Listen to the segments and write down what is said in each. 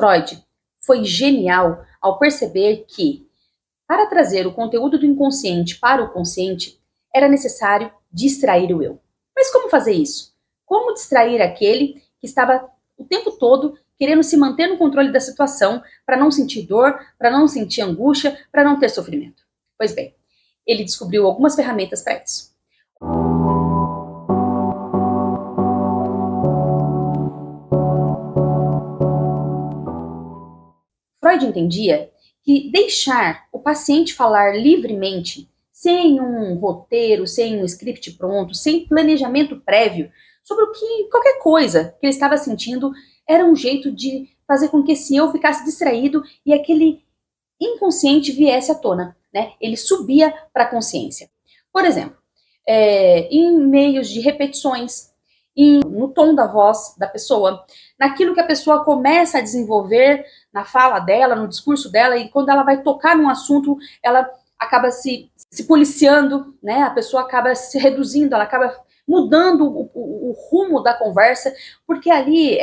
Freud foi genial ao perceber que, para trazer o conteúdo do inconsciente para o consciente, era necessário distrair o eu. Mas como fazer isso? Como distrair aquele que estava o tempo todo querendo se manter no controle da situação para não sentir dor, para não sentir angústia, para não ter sofrimento? Pois bem, ele descobriu algumas ferramentas para isso. Freud entendia que deixar o paciente falar livremente, sem um roteiro, sem um script pronto, sem planejamento prévio, sobre qualquer coisa que ele estava sentindo, era um jeito de fazer com que esse eu ficasse distraído e aquele inconsciente viesse à tona, né? Ele subia para a consciência. Por exemplo, em meios de repetições, no tom da voz da pessoa, naquilo que a pessoa começa a desenvolver na fala dela, no discurso dela, e quando ela vai tocar num assunto, ela acaba se policiando, né? A pessoa acaba se reduzindo, ela acaba mudando o rumo da conversa, porque ali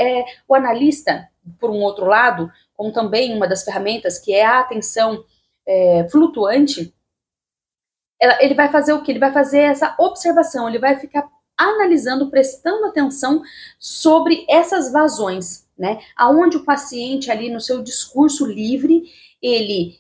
o analista, por um outro lado, como também uma das ferramentas, que é a atenção flutuante, ele vai fazer o quê? Ele vai fazer essa observação, ele vai ficar analisando, prestando atenção sobre essas vazões, né? Aonde o paciente ali no seu discurso livre, ele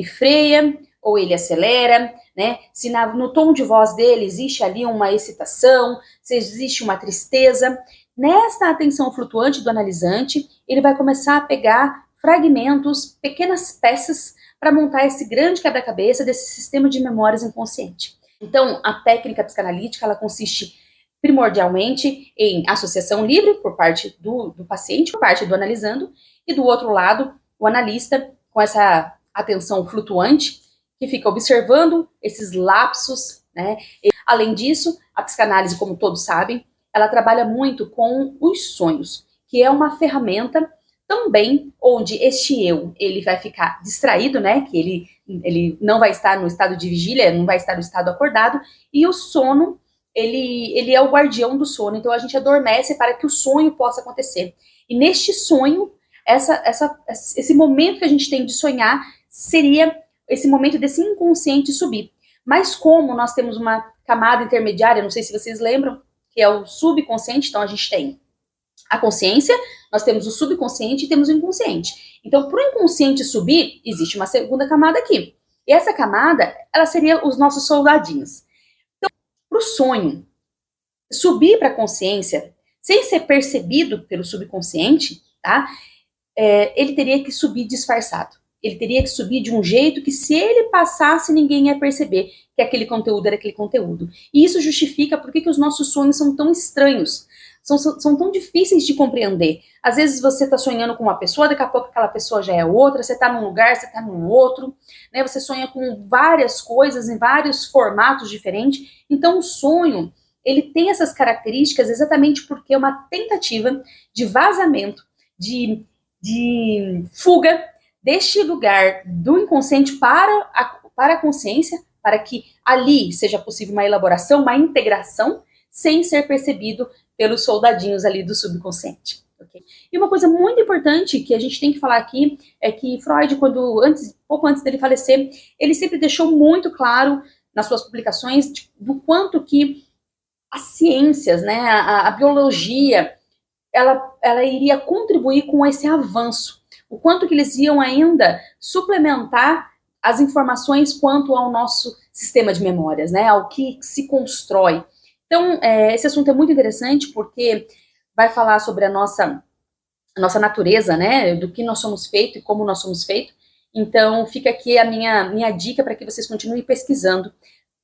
freia ou ele acelera, né? Se no tom de voz dele existe ali uma excitação, se existe uma tristeza. Nesta atenção flutuante do analisante, ele vai começar a pegar fragmentos, pequenas peças para montar esse grande quebra-cabeça desse sistema de memórias inconsciente. Então, a técnica psicanalítica, ela consiste primordialmente em associação livre por parte do paciente, por parte do analisando, e do outro lado, o analista com essa atenção flutuante, que fica observando esses lapsos, né? E, além disso, a psicanálise, como todos sabem, ela trabalha muito com os sonhos, que é uma ferramenta também onde este eu, ele vai ficar distraído, né? Que ele não vai estar no estado de vigília, não vai estar no estado acordado, e o sono, ele é o guardião do sono, então a gente adormece para que o sonho possa acontecer. E neste sonho, esse momento que a gente tem de sonhar seria esse momento desse inconsciente subir. Mas como nós temos uma camada intermediária, não sei se vocês lembram, que é o subconsciente, então a gente tem a consciência, nós temos o subconsciente e temos o inconsciente. Então, para o inconsciente subir, existe uma segunda camada aqui. E essa camada, ela seria os nossos soldadinhos. Então, para o sonho subir para a consciência, sem ser percebido pelo subconsciente, tá? Ele teria que subir disfarçado. Ele teria que subir de um jeito que, se ele passasse, ninguém ia perceber que aquele conteúdo era aquele conteúdo. E isso justifica por que os nossos sonhos são tão estranhos, são tão difíceis de compreender. Às vezes você está sonhando com uma pessoa, daqui a pouco aquela pessoa já é outra, você está num lugar, você está num outro, né? Você sonha com várias coisas, em vários formatos diferentes. Então o sonho, ele tem essas características exatamente porque é uma tentativa de vazamento, de fuga deste lugar do inconsciente para a consciência, para que ali seja possível uma elaboração, uma integração, sem ser percebido pelos soldadinhos ali do subconsciente. Okay? E uma coisa muito importante que a gente tem que falar aqui é que Freud, pouco antes dele falecer, ele sempre deixou muito claro nas suas publicações do quanto que as ciências, né, a biologia, ela iria contribuir com esse avanço. O quanto que eles iam ainda suplementar as informações quanto ao nosso sistema de memórias, né, ao que se constrói. Então, esse assunto é muito interessante porque vai falar sobre a nossa natureza, né, do que nós somos feitos e como nós somos feitos. Então, fica aqui a minha dica para que vocês continuem pesquisando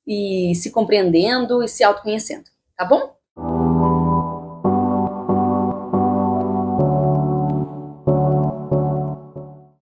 e se compreendendo e se autoconhecendo, tá bom?